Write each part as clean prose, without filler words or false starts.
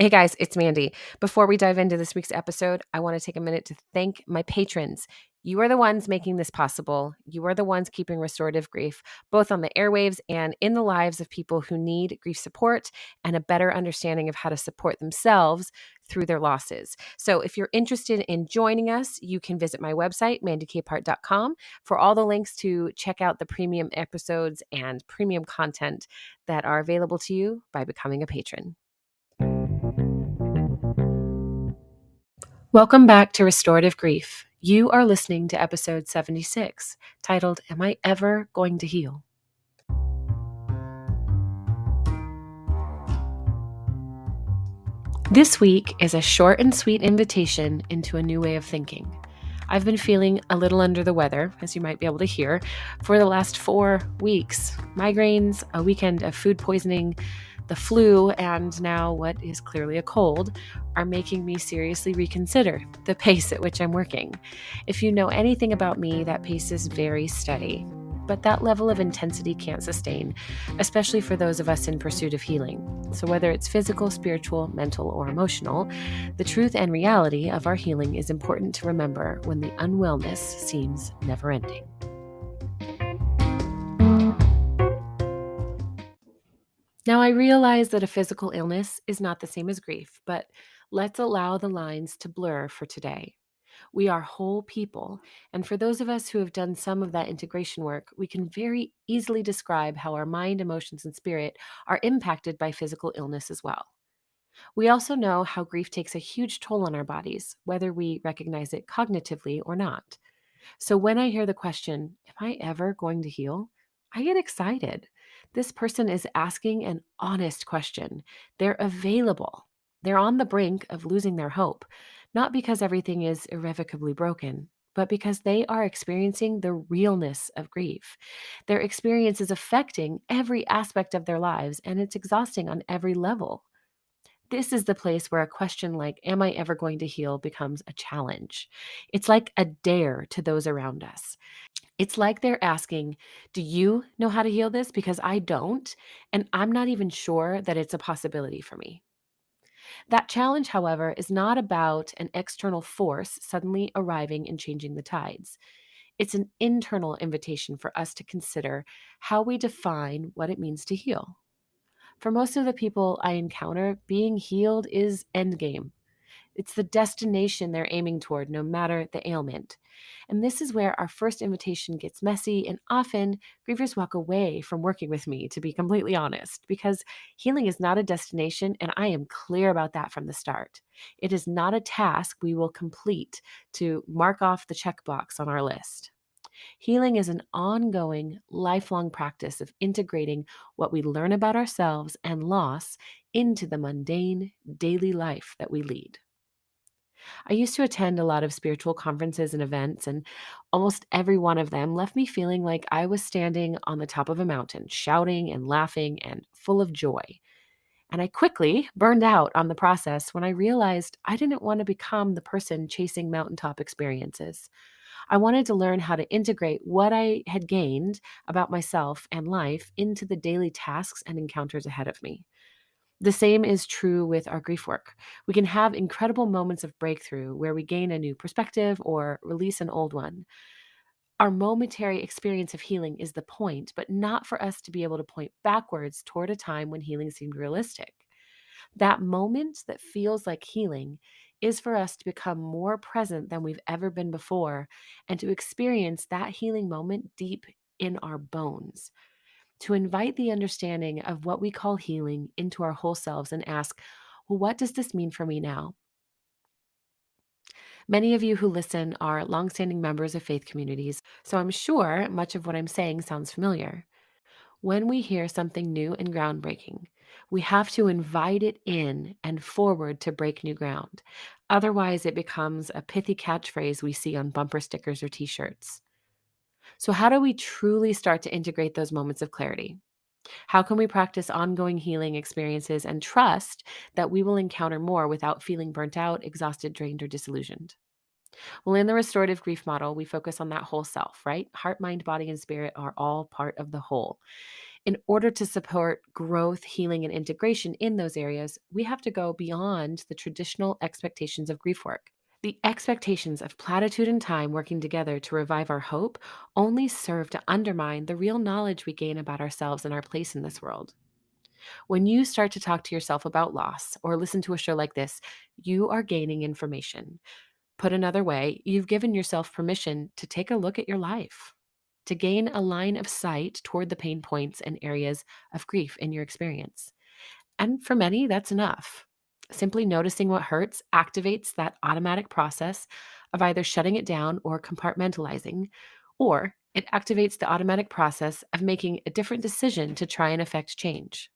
Hey guys, it's Mandy. Before we dive into this week's episode, I want to take a minute to thank my patrons. You are the ones making this possible. You are the ones keeping restorative grief both on the airwaves and in the lives of people who need grief support and a better understanding of how to support themselves through their losses. So if you're interested in joining us, you can visit my website, mandykpart.com, for all the links to check out the premium episodes and premium content that are available to you by becoming a patron. Welcome back to Restorative Grief. You are listening to episode 76, titled, Am I Ever Going to Heal? This week is a short and sweet invitation into a new way of thinking. I've been feeling a little under the weather, as you might be able to hear, for the last 4 weeks. Migraines, a weekend of food poisoning, the flu, and now what is clearly a cold are making me seriously reconsider the pace at which I'm working. If you know anything about me, that pace is very steady. But that level of intensity can't sustain, especially for those of us in pursuit of healing. So whether it's physical, spiritual, mental, or emotional, the truth and reality of our healing is important to remember when the unwellness seems never-ending. Now, I realize that a physical illness is not the same as grief, but let's allow the lines to blur for today. We are whole people, and for those of us who have done some of that integration work, we can very easily describe how our mind, emotions, and spirit are impacted by physical illness as well. We also know how grief takes a huge toll on our bodies, whether we recognize it cognitively or not. So when I hear the question, Am I ever going to heal? I get excited. This person is asking an honest question. They're available. They're on the brink of losing their hope, not because everything is irrevocably broken, but because they are experiencing the realness of grief. Their experience is affecting every aspect of their lives, and it's exhausting on every level. This is the place where a question like, Am I ever going to heal, becomes a challenge. It's like a dare to those around us. It's like they're asking, Do you know how to heal this? Because I don't, and I'm not even sure that it's a possibility for me. That challenge, however, is not about an external force suddenly arriving and changing the tides. It's an internal invitation for us to consider how we define what it means to heal. For most of the people I encounter, being healed is endgame. It's the destination they're aiming toward, no matter the ailment. And this is where our first invitation gets messy, and often grievers walk away from working with me, to be completely honest, because healing is not a destination, and I am clear about that from the start. It is not a task we will complete to mark off the checkbox on our list. Healing is an ongoing, lifelong practice of integrating what we learn about ourselves and loss into the mundane, daily life that we lead. I used to attend a lot of spiritual conferences and events, and almost every one of them left me feeling like I was standing on the top of a mountain, shouting and laughing and full of joy. And I quickly burned out on the process when I realized I didn't want to become the person chasing mountaintop experiences. I wanted to learn how to integrate what I had gained about myself and life into the daily tasks and encounters ahead of me. The same is true with our grief work. We can have incredible moments of breakthrough where we gain a new perspective or release an old one. Our momentary experience of healing is the point, but not for us to be able to point backwards toward a time when healing seemed realistic. That moment that feels like healing is for us to become more present than we've ever been before and to experience that healing moment deep in our bones, to invite the understanding of what we call healing into our whole selves and ask, well, what does this mean for me now? Many of you who listen are longstanding members of faith communities, so I'm sure much of what I'm saying sounds familiar. When we hear something new and groundbreaking, we have to invite it in and forward to break new ground. Otherwise, it becomes a pithy catchphrase we see on bumper stickers or t-shirts. So how do we truly start to integrate those moments of clarity? How can we practice ongoing healing experiences and trust that we will encounter more without feeling burnt out, exhausted, drained, or disillusioned? Well, in the restorative grief model, we focus on that whole self, right? Heart, mind, body, and spirit are all part of the whole. In order to support growth, healing, and integration in those areas, we have to go beyond the traditional expectations of grief work. The expectations of platitude and time working together to revive our hope only serve to undermine the real knowledge we gain about ourselves and our place in this world. When you start to talk to yourself about loss or listen to a show like this, you are gaining information. Put another way, you've given yourself permission to take a look at your life, to gain a line of sight toward the pain points and areas of grief in your experience. And for many, that's enough. Simply noticing what hurts activates that automatic process of either shutting it down or compartmentalizing, or it activates the automatic process of making a different decision to try and affect change.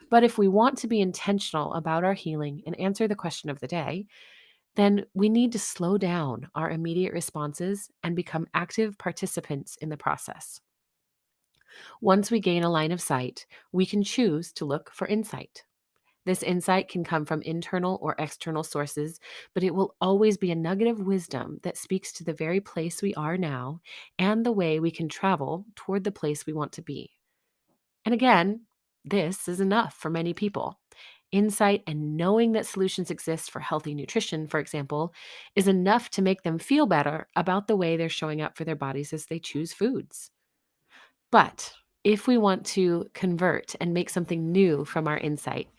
But if we want to be intentional about our healing and answer the question of the day, then we need to slow down our immediate responses and become active participants in the process. Once we gain a line of sight, we can choose to look for insight. This insight can come from internal or external sources, but it will always be a nugget of wisdom that speaks to the very place we are now and the way we can travel toward the place we want to be. And again, this is enough for many people. Insight and knowing that solutions exist for healthy nutrition, for example, is enough to make them feel better about the way they're showing up for their bodies as they choose foods. But if we want to convert and make something new from our insight,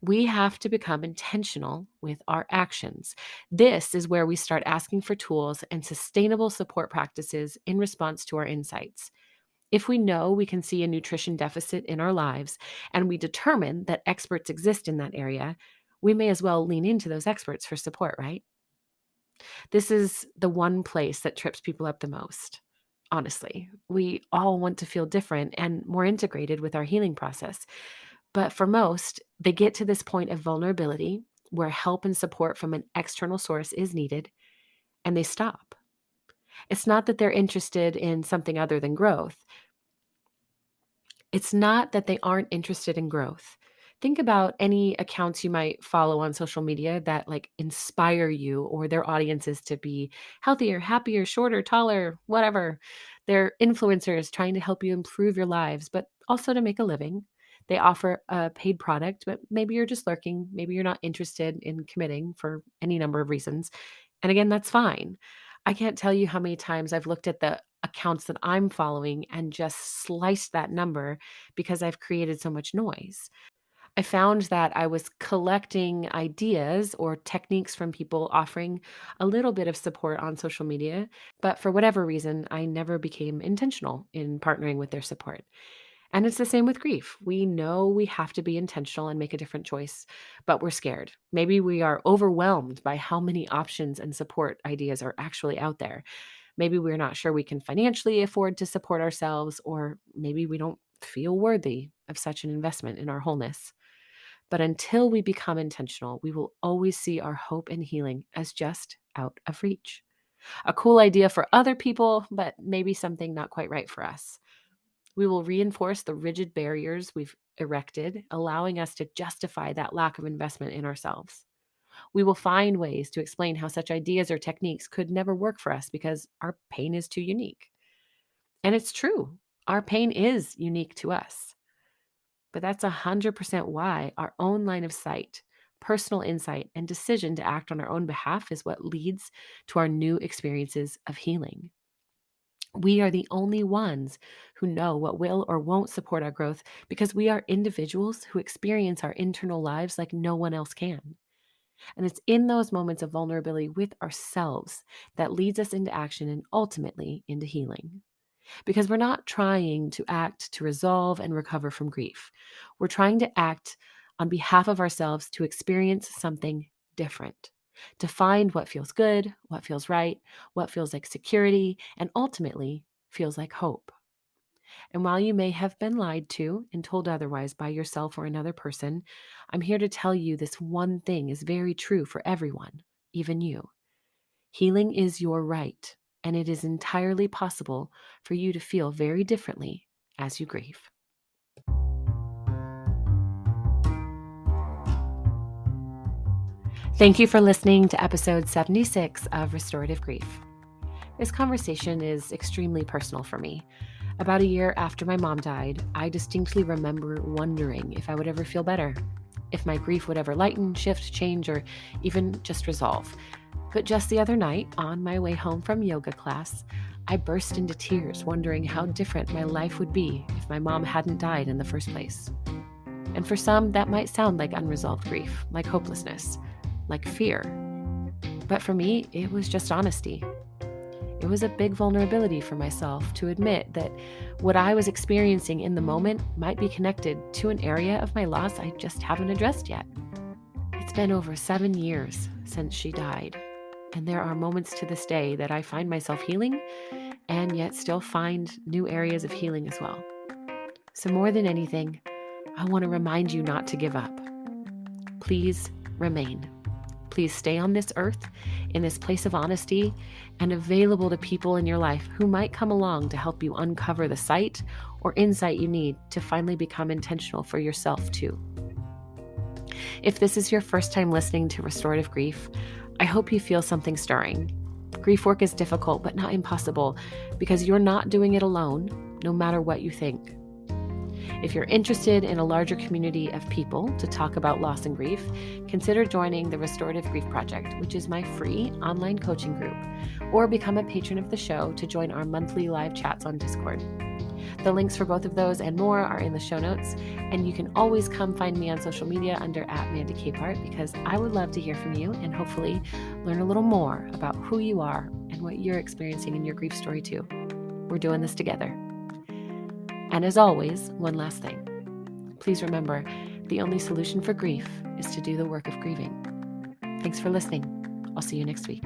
we have to become intentional with our actions. This is where we start asking for tools and sustainable support practices in response to our insights. If we know we can see a nutrition deficit in our lives and we determine that experts exist in that area, we may as well lean into those experts for support, right? This is the one place that trips people up the most. Honestly, we all want to feel different and more integrated with our healing process. But for most, they get to this point of vulnerability where help and support from an external source is needed, and they stop. It's not that they're interested in something other than growth. It's not that they aren't interested in growth. Think about any accounts you might follow on social media that like inspire you or their audiences to be healthier, happier, shorter, taller, whatever. They're influencers trying to help you improve your lives, but also to make a living. They offer a paid product, but maybe you're just lurking. Maybe you're not interested in committing for any number of reasons. And again, that's fine. I can't tell you how many times I've looked at the accounts that I'm following and just sliced that number because I've created so much noise. I found that I was collecting ideas or techniques from people offering a little bit of support on social media, but for whatever reason, I never became intentional in partnering with their support. And it's the same with grief. We know we have to be intentional and make a different choice, but we're scared. Maybe we are overwhelmed by how many options and support ideas are actually out there. Maybe we're not sure we can financially afford to support ourselves, or maybe we don't feel worthy of such an investment in our wholeness. But until we become intentional, we will always see our hope and healing as just out of reach. A cool idea for other people, but maybe something not quite right for us. We will reinforce the rigid barriers we've erected, allowing us to justify that lack of investment in ourselves. We will find ways to explain how such ideas or techniques could never work for us because our pain is too unique. And it's true, our pain is unique to us. But that's 100% why our own line of sight, personal insight, and decision to act on our own behalf is what leads to our new experiences of healing. We are the only ones who know what will or won't support our growth because we are individuals who experience our internal lives like no one else can. And it's in those moments of vulnerability with ourselves that leads us into action and ultimately into healing. Because we're not trying to act to resolve and recover from grief. We're trying to act on behalf of ourselves to experience something different, to find what feels good, what feels right, what feels like security, and ultimately feels like hope. And while you may have been lied to and told otherwise by yourself or another person, I'm here to tell you this one thing is very true for everyone, even you. Healing is your right, and it is entirely possible for you to feel very differently as you grieve. Thank you for listening to episode 76 of Restorative Grief. This conversation is extremely personal for me. About a year after my mom died, I distinctly remember wondering if I would ever feel better, if my grief would ever lighten, shift, change, or even just resolve. But just the other night, on my way home from yoga class, I burst into tears, wondering how different my life would be if my mom hadn't died in the first place. And for some, that might sound like unresolved grief, like hopelessness, like fear. But for me, it was just honesty. It was a big vulnerability for myself to admit that what I was experiencing in the moment might be connected to an area of my loss I just haven't addressed yet. It's been over 7 years since she died, and there are moments to this day that I find myself healing and yet still find new areas of healing as well. So more than anything, I want to remind you not to give up. Please remain. Please stay on this earth, in this place of honesty, and available to people in your life who might come along to help you uncover the sight or insight you need to finally become intentional for yourself too. If this is your first time listening to Restorative Grief, I hope you feel something stirring. Grief work is difficult, but not impossible, because you're not doing it alone, no matter what you think. If you're interested in a larger community of people to talk about loss and grief, consider joining the Restorative Grief Project, which is my free online coaching group, or become a patron of the show to join our monthly live chats on Discord. The links for both of those and more are in the show notes, and you can always come find me on social media under @MandyKpart, because I would love to hear from you and hopefully learn a little more about who you are and what you're experiencing in your grief story too. We're doing this together. And as always, one last thing. Please remember, the only solution for grief is to do the work of grieving. Thanks for listening. I'll see you next week.